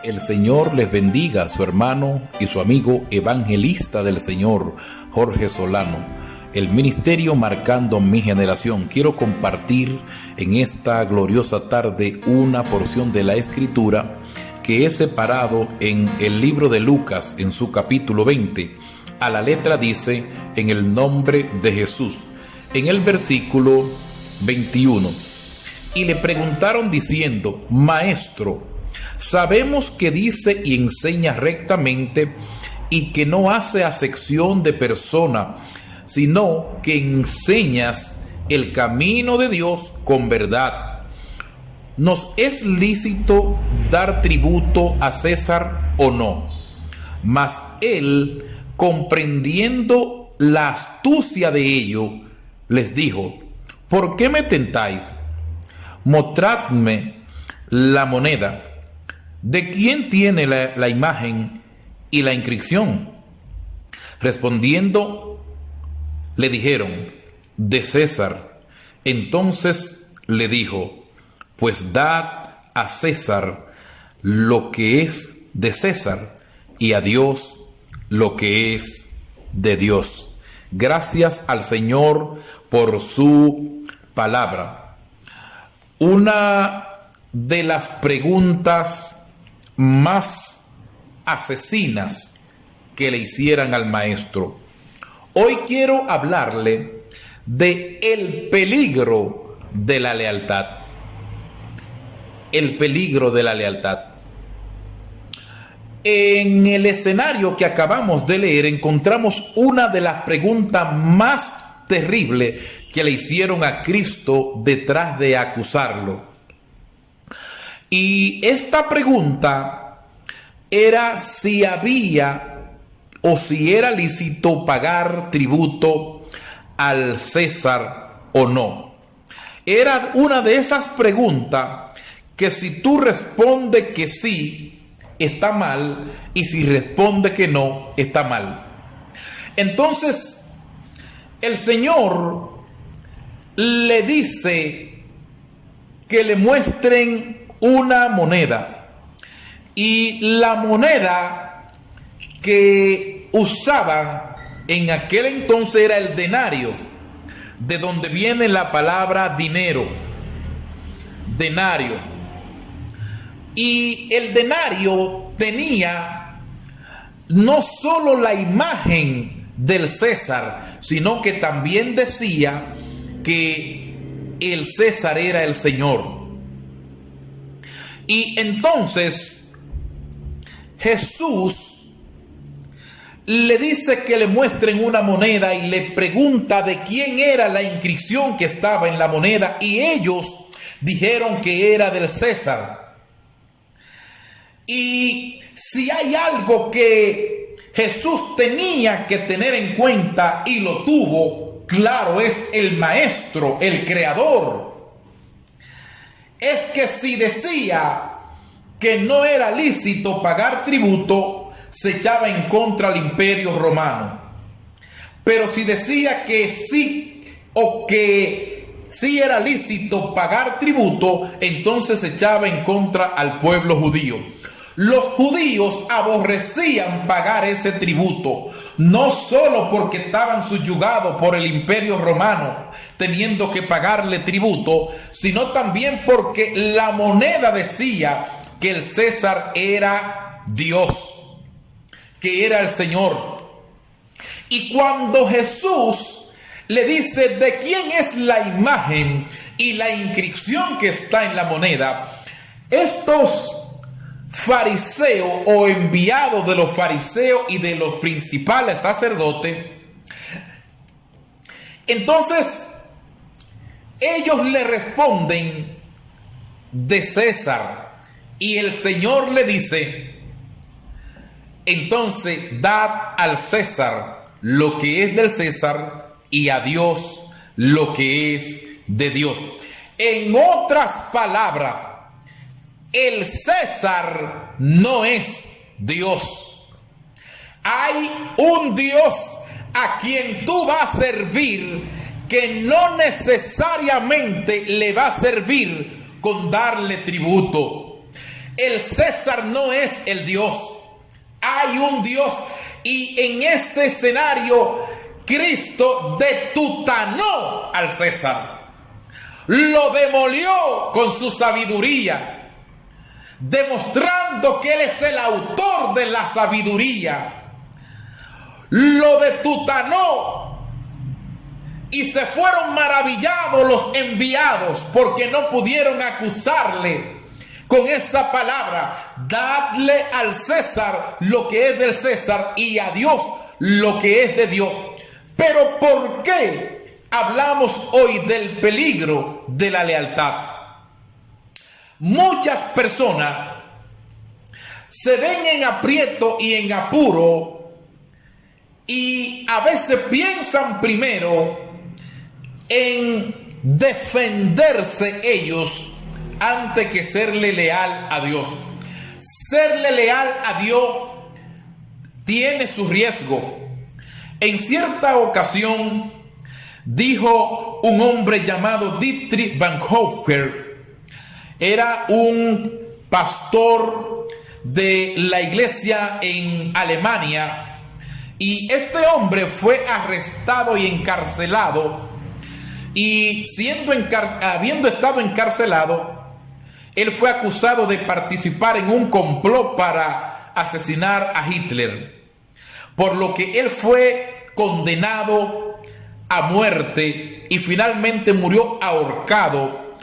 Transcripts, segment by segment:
El Señor les bendiga, su hermano y su amigo evangelista del Señor, Jorge Solano. El ministerio marcando mi generación. Quiero compartir en esta gloriosa tarde una porción de la Escritura que he separado en el libro de Lucas, en su capítulo 20. A la letra dice, en el nombre de Jesús, en el versículo 21. Y le preguntaron diciendo, Maestro, sabemos que dice y enseña rectamente y que no hace acepción de persona, sino que enseñas el camino de Dios con verdad. ¿Nos es lícito dar tributo a César o no? Mas él, comprendiendo la astucia de ello, les dijo, ¿por qué me tentáis? Mostradme la moneda. ¿De quién tiene la imagen y la inscripción? Respondiendo, le dijeron, de César. Entonces le dijo, pues dad a César lo que es de César y a Dios lo que es de Dios. Gracias al Señor por su palabra. Una de las preguntas más asesinas que le hicieran al maestro. Hoy quiero hablarle de el peligro de la lealtad. El peligro de la lealtad. En el escenario que acabamos de leer encontramos una de las preguntas más terribles que le hicieron a Cristo detrás de acusarlo. Y esta pregunta era si había o si era lícito pagar tributo al César o no. Era una de esas preguntas que si tú respondes que sí, está mal, y si responde que no, está mal. Entonces, el Señor le dice que le muestren una moneda, y la moneda que usaban en aquel entonces era el denario, de donde viene la palabra dinero, denario. Y el denario tenía no solo la imagen del César, sino que también decía que el César era el Señor. Y entonces Jesús le dice que le muestren una moneda y le pregunta de quién era la inscripción que estaba en la moneda, y ellos dijeron que era del César. Y si hay algo que Jesús tenía que tener en cuenta y lo tuvo, claro, es el maestro, el creador. Es que si decía que no era lícito pagar tributo, se echaba en contra del Imperio Romano. Pero si decía que sí o que sí era lícito pagar tributo, entonces se echaba en contra al pueblo judío. Los judíos aborrecían pagar ese tributo, no solo porque estaban subyugados por el Imperio Romano, teniendo que pagarle tributo, sino también porque la moneda decía que el César era Dios, que era el Señor. Y cuando Jesús le dice de quién es la imagen y la inscripción que está en la moneda, estos fariseos o enviados de los fariseos y de los principales sacerdotes, entonces ellos le responden de César, y el Señor le dice, entonces dad al César lo que es del César y a Dios lo que es de Dios. En otras palabras, el César no es Dios. Hay un Dios a quien tú vas a servir, que no necesariamente le va a servir con darle tributo. El César no es el Dios. Hay un Dios, y en este escenario Cristo detutanó al César. Lo demolió con su sabiduría, demostrando que Él es el autor de la sabiduría. Lo detutanó y se fueron maravillados los enviados, porque no pudieron acusarle con esa palabra. Dadle al César lo que es del César y a Dios lo que es de Dios. Pero ¿por qué hablamos hoy del peligro de la lealtad? Muchas personas se ven en aprieto y en apuro, y a veces piensan primero en defenderse ellos antes que serle leal a Dios. Serle leal a Dios tiene su riesgo. En cierta ocasión dijo un hombre llamado Dietrich Bonhoeffer, era un pastor de la iglesia en Alemania, y este hombre fue arrestado y encarcelado, y habiendo estado encarcelado, él fue acusado de participar en un complot para asesinar a Hitler, por lo que él fue condenado a muerte y finalmente murió ahorcado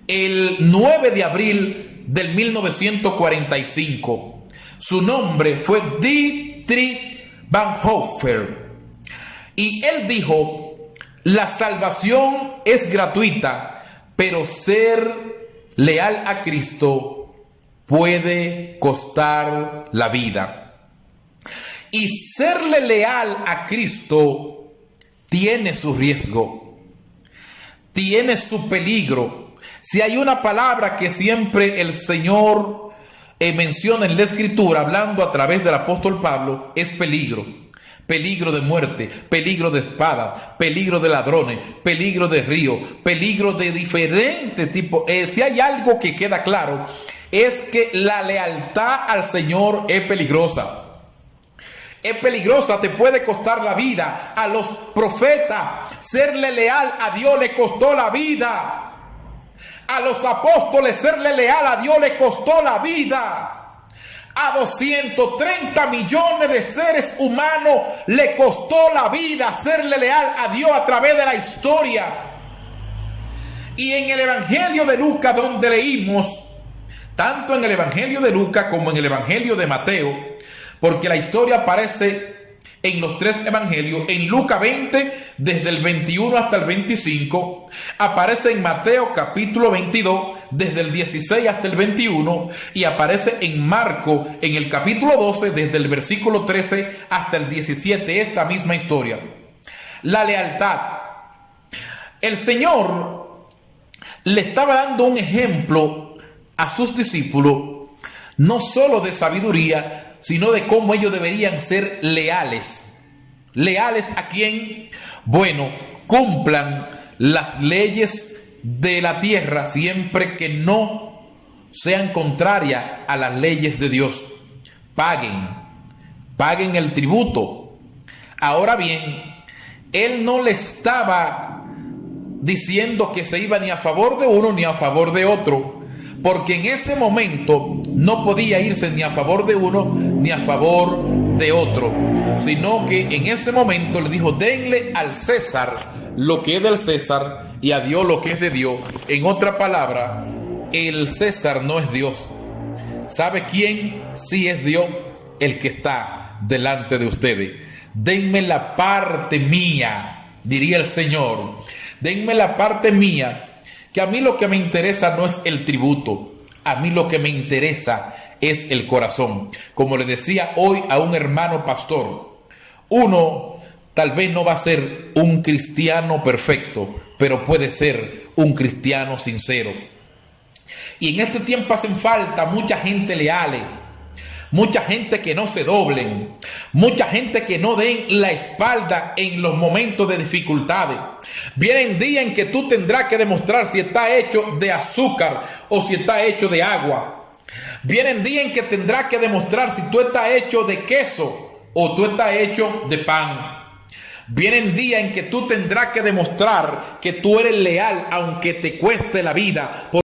el 9 de abril del 1945. Su nombre fue Dietrich Bonhoeffer, y él dijo: la salvación es gratuita, pero ser leal a Cristo puede costar la vida. Y serle leal a Cristo tiene su riesgo, tiene su peligro. Si hay una palabra que siempre el Señor menciona en la Escritura, hablando a través del apóstol Pablo, es peligro. Peligro de muerte, peligro de espada, peligro de ladrones, peligro de río, peligro de diferentes tipos. Si hay algo que queda claro, es que la lealtad al Señor es peligrosa. Es peligrosa, te puede costar la vida. A los profetas, serle leal a Dios le costó la vida. A los apóstoles, serle leal a Dios le costó la vida. A 230 millones de seres humanos le costó la vida serle leal a Dios a través de la historia. Y en el Evangelio de Lucas, donde leímos, tanto en el Evangelio de Lucas como en el Evangelio de Mateo, porque la historia aparece en los tres evangelios, en Lucas 20, desde el 21 hasta el 25, aparece en Mateo capítulo 22, desde el 16 hasta el 21, y aparece en Marco, en el capítulo 12, desde el versículo 13 hasta el 17, esta misma historia. La lealtad. El Señor le estaba dando un ejemplo a sus discípulos, no solo de sabiduría, sino de cómo ellos deberían ser leales. ¿Leales a quién? Bueno, cumplan las leyes de la tierra siempre que no sean contrarias a las leyes de Dios. Paguen el tributo. Ahora bien, Él no le estaba diciendo que se iba ni a favor de uno ni a favor de otro, porque en ese momento no podía irse ni a favor de uno ni a favor de otro, sino que en ese momento le dijo: denle al César lo que es del César y a Dios lo que es de Dios. En otra palabra, el César no es Dios. ¿Sabe quién sí es Dios? El que está delante de ustedes. Denme la parte mía, diría el Señor. Denme la parte mía, que a mí lo que me interesa no es el tributo, a mí lo que me interesa es el corazón. Como le decía hoy a un hermano pastor, uno tal vez no va a ser un cristiano perfecto, pero puede ser un cristiano sincero. Y en este tiempo hacen falta mucha gente leal, mucha gente que no se doblen, mucha gente que no den la espalda en los momentos de dificultades. Vienen días en que tú tendrás que demostrar si está hecho de azúcar o si está hecho de agua. Vienen días en que tendrás que demostrar si tú estás hecho de queso o tú estás hecho de pan. Vienen días en que tú tendrás que demostrar que tú eres leal aunque te cueste la vida.